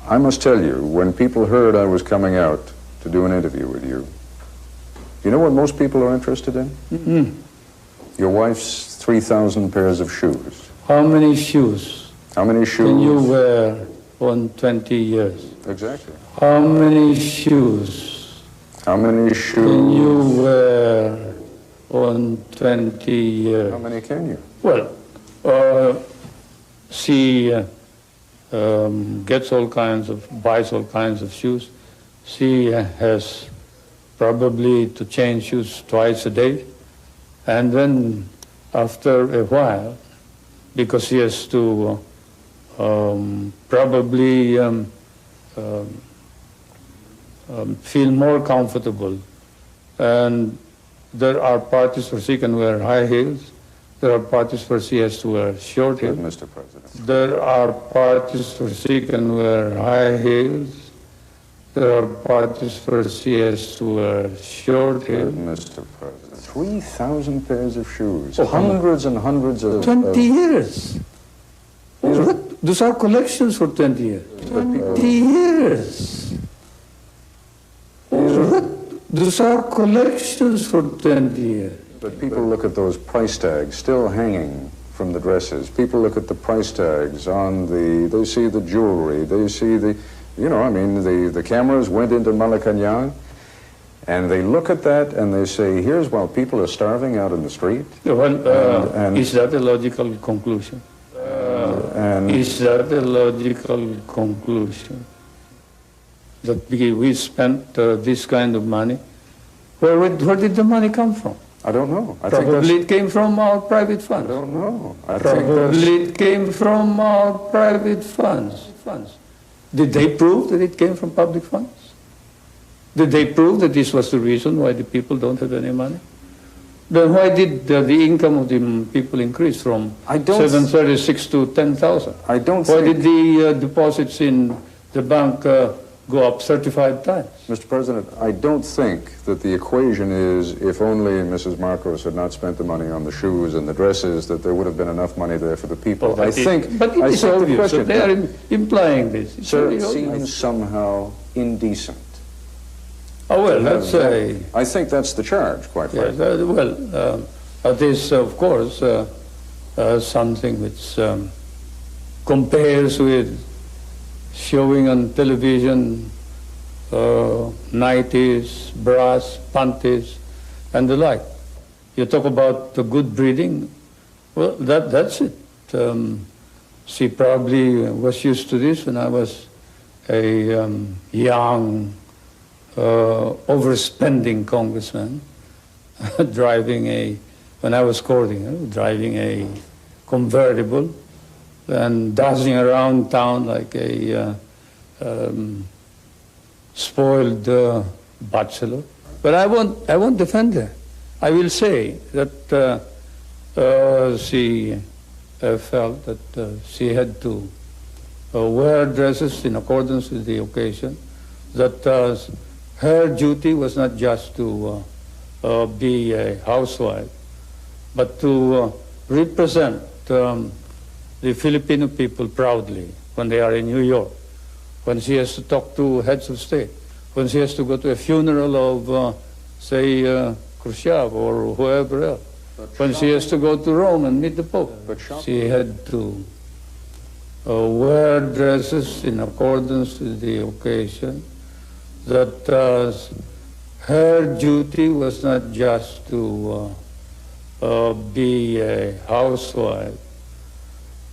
I must tell you, when people heard I was coming out to do an interview with you, you know what most people are interested in? Mm-hmm. Your wife's 3,000 pairs of shoes. How many shoes? How many shoes? Can you wear on 20 years? Exactly. How many shoes? How many shoes? Can you wear on 20 years? How many can you? Well, she gets all kinds of, buys all kinds of shoes. She has probably to change shoes twice a day. And then after a while, because she has to probably feel more comfortable. And there are parties where she can wear high heels. There are parties where she has to wear short heels. Mr. President. There are parties where she can wear high heels. There are parties where she has to wear short heels. Mr. President. 3,000 pairs of shoes. Oh, hundreds and hundreds of... 20 years. Those are collections for 20 years. 20 years. Those are collections for 20 years. But people look at those price tags still hanging from the dresses. People look at the price tags on the... They see the jewelry. They see the... You know, I mean, the cameras went into Malacanang, and they look at that and they say, here's while people are starving out in the street. Well, and is that a logical conclusion? Is that a logical conclusion? That we spent this kind of money? Where did the money come from? I don't know. Probably it came from our private funds. I don't know. Probably it came from our private funds. Did they prove that it came from public funds? Did they prove that this was the reason why the people don't have any money? Then why did the income of the people increase from 736 to 10,000? I don't Why think... did the deposits in the bank go up 35 times? Mr. President, I don't think that the equation is if only Mrs. Marcos had not spent the money on the shoes and the dresses, that there would have been enough money there for the people. But it is obvious. So they are implying this. Sir, it seems somehow indecent. Oh, well, that's I think that's the charge, quite frankly. Well, that is, of course, something which compares with showing on television nighties, bras, panties, and the like. You talk about the good breeding, well, that's it. She probably was used to this when I was a young, overspending congressman, when I was courting, driving a convertible and dancing around town like a spoiled bachelor. But I won't defend her. I will say that she felt that she had to wear dresses in accordance with the occasion, that her duty was not just to be a housewife, but to represent the Filipino people proudly when they are in New York, when she has to talk to heads of state, when she has to go to a funeral of, say, Khrushchev or whoever else, when she has to go to Rome and meet the Pope. She had to wear dresses in accordance with the occasion, that her duty was not just to be a housewife,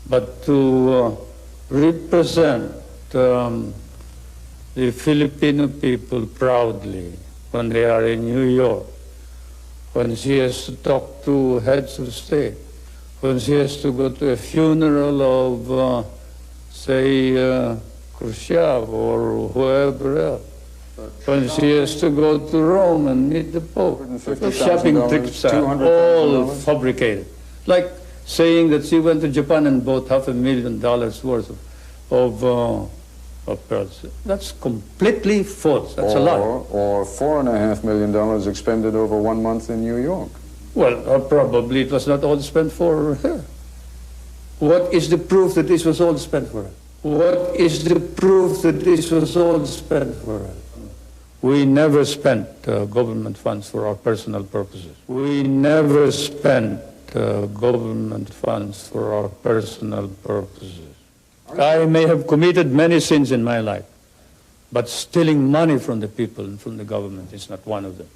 but to represent the Filipino people proudly when they are in New York, when she has to talk to heads of state, when she has to go to a funeral of, say, Khrushchev or whoever else, when she has to go to Rome and meet the Pope. Shopping trips are all fabricated. Like saying that she went to Japan and bought $500,000 worth of pearls. That's completely false. That's a lie. Or $4.5 million expended over 1 month in New York. Well, probably it was not all spent for her. What is the proof that this was all spent for her? What is the proof that this was all spent for us? We never spent government funds for our personal purposes. We never spent government funds for our personal purposes. I may have committed many sins in my life, but stealing money from the people and from the government is not one of them.